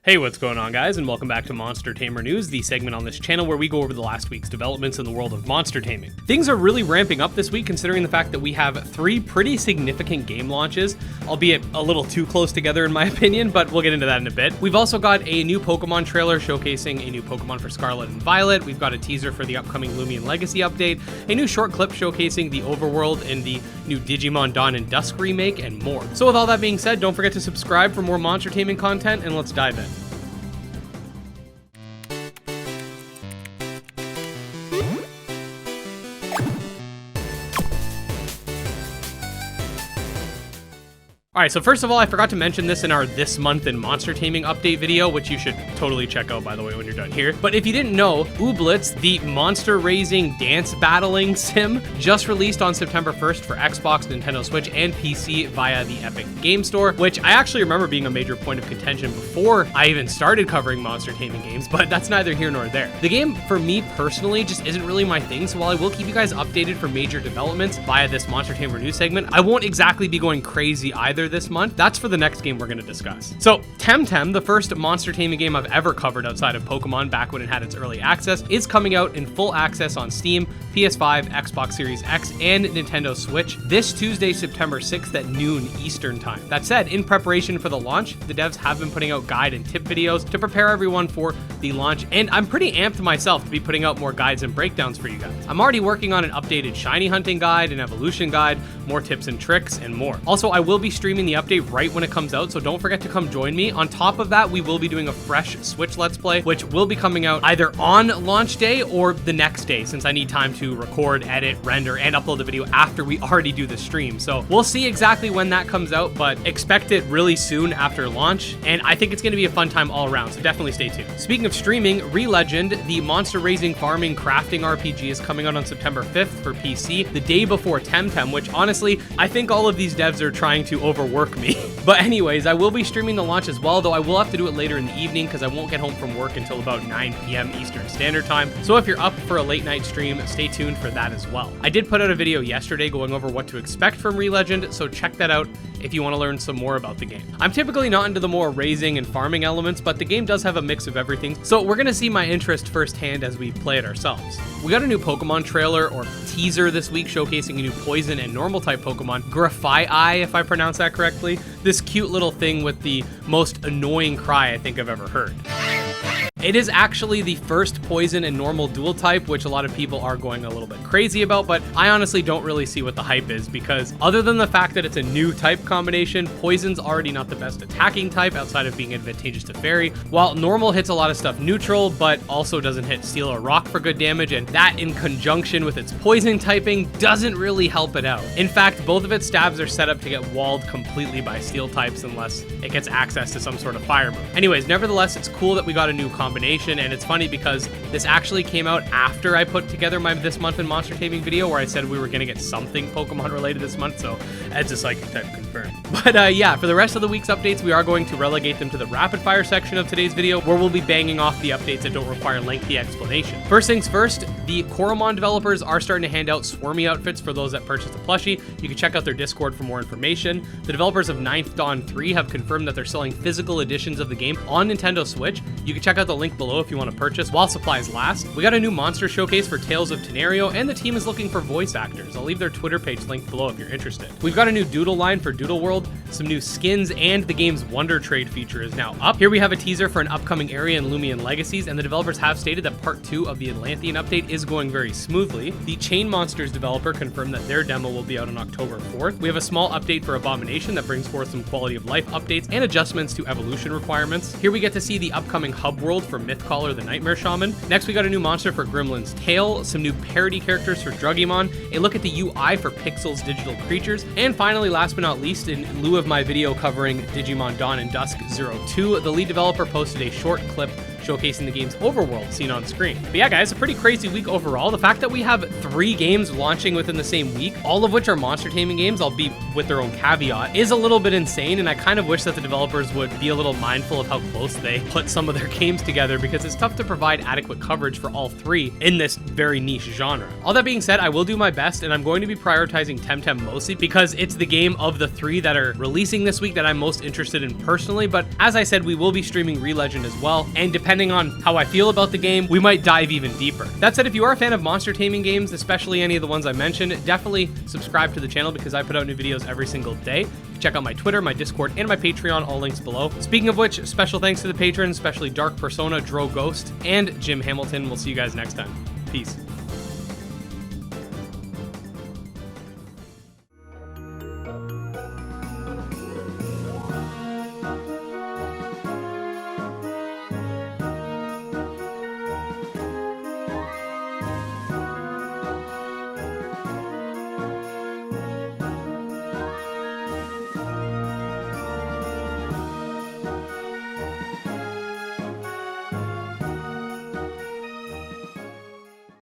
Hey, what's going on, guys, and welcome back to Monster Tamer News, the segment on this channel where we go over the last week's developments in the world of monster taming. Things are really ramping up this week considering the fact that we have 3 pretty significant game launches, albeit a little too close together in my opinion, but we'll get into that in a bit. We've also got a new Pokemon trailer showcasing a new Pokemon for Scarlet and Violet. We've got a teaser for the upcoming Loomian Legacy update, a new short clip showcasing the overworld in the new Digimon Dawn and Dusk remake, and more. So with all that being said, don't forget to subscribe for more monster taming content, and let's dive in. Alright, so first of all, I forgot to mention this in our This Month in Monster Taming update video, which you should totally check out, by the way, when you're done here. But if you didn't know, Ooblets, the monster-raising dance battling sim, just released on September 1st for Xbox, Nintendo Switch, and PC via the Epic Game Store, which I actually remember being a major point of contention before I even started covering monster taming games, but that's neither here nor there. The game, for me personally, just isn't really my thing, so while I will keep you guys updated for major developments via this Monster Tamer News segment, I won't exactly be going crazy either this month. That's for the next game we're going to discuss. So Temtem, the first monster taming game I've ever covered outside of Pokemon back when it had its early access, is coming out in full access on Steam, PS5, Xbox Series X, and Nintendo Switch this Tuesday, September 6th at noon Eastern Time. That said, in preparation for the launch, the devs have been putting out guide and tip videos to prepare everyone for the launch, and I'm pretty amped myself to be putting out more guides and breakdowns for you guys. I'm already working on an updated shiny hunting guide, an evolution guide, more tips and tricks, and more. Also, I will be streaming the update right when it comes out, so don't forget to come join me. On top of that, we will be doing a fresh Switch Let's Play, which will be coming out either on launch day or the next day, since I need time to record, edit, render, and upload the video after we already do the stream. So we'll see exactly when that comes out, but expect it really soon after launch, and I think it's going to be a fun time all around, so definitely stay tuned. Speaking of streaming, ReLegend, the monster raising, farming, crafting RPG, is coming out on September 5th for PC, the day before Temtem, which honestly, I think all of these devs are trying to overwork me. But anyways, I will be streaming the launch as well, though I will have to do it later in the evening because I won't get home from work until about 9 p.m. Eastern Standard Time. So if you're up for a late night stream, stay tuned for that as well. I did put out a video yesterday going over what to expect from ReLegend, so check that out if you want to learn some more about the game. I'm typically not into the more raising and farming elements, but the game does have a mix of everything, so we're going to see my interest firsthand as we play it ourselves. We got a new Pokemon trailer or teaser this week showcasing a new poison and normal type Pokemon, Graphi, if I pronounce that correctly. This cute little thing with the most annoying cry I think I've ever heard. It is actually the first poison and normal dual type, which a lot of people are going a little bit crazy about, but I honestly don't really see what the hype is because other than the fact that it's a new type combination, poison's already not the best attacking type outside of being advantageous to fairy, while normal hits a lot of stuff neutral, but also doesn't hit steel or rock for good damage, and that in conjunction with its poison typing doesn't really help it out. In fact, both of its stabs are set up to get walled completely by steel types unless it gets access to some sort of fire move. Anyways, nevertheless, it's cool that we got a new combination, and it's funny because this actually came out after I put together my This Month in Monster Taming video where I said we were going to get something Pokemon related this month, so Ed's just like, type confirmed. But yeah, for the rest of the week's updates, we are going to relegate them to the rapid fire section of today's video where we'll be banging off the updates that don't require lengthy explanation. First things first, the Coromon developers are starting to hand out Swarmy outfits for those that purchase the plushie. You can check out their Discord for more information. The developers of Ninth Dawn 3 have confirmed that they're selling physical editions of the game on Nintendo Switch. You can check out the link below if you want to purchase while supplies last. We got a new monster showcase for Tales of Tanorio, and the team is looking for voice actors. I'll leave their Twitter page linked below if you're interested. We've got a new doodle line for Doodle World, some new skins, and the game's Wonder Trade feature is now up. Here we have a teaser for an upcoming area in Loomian Legacies, and the developers have stated that part 2 of the Atlantean update is going very smoothly. The Chain Monsters developer confirmed that their demo will be out on October 4th. We have a small update for Abomination that brings forth some quality of life updates and adjustments to evolution requirements. Here we get to see the upcoming hub world for Mythcaller the Nightmare Shaman. Next, we got a new monster for Gremlin's Tale, some new parody characters for Drugimon, a look at the UI for Pixel's digital creatures, and finally, last but not least, in lieu of my video covering Digimon Dawn and Dusk 02, the lead developer posted a short clip showcasing the game's overworld seen on screen. But yeah, guys, a pretty crazy week overall. The fact that we have 3 games launching within the same week, all of which are monster taming games, albeit with their own caveat, is a little bit insane, and I kind of wish that the developers would be a little mindful of how close they put some of their games together, because it's tough to provide adequate coverage for all 3 in this very niche genre. All that being said, I will do my best, and I'm going to be prioritizing Temtem mostly because it's the game of the 3 that are releasing this week that I'm most interested in personally. But as I said, we will be streaming ReLegend as well, and depending on how I feel about the game, we might dive even deeper. That said, if you are a fan of monster taming games, especially any of the ones I mentioned, definitely subscribe to the channel because I put out new videos every single day. Check out my Twitter, my Discord, and my Patreon, all links below. Speaking of which, special thanks to the patrons, especially Dark Persona, Dro Ghost, and Jim Hamilton. We'll see you guys next time. Peace.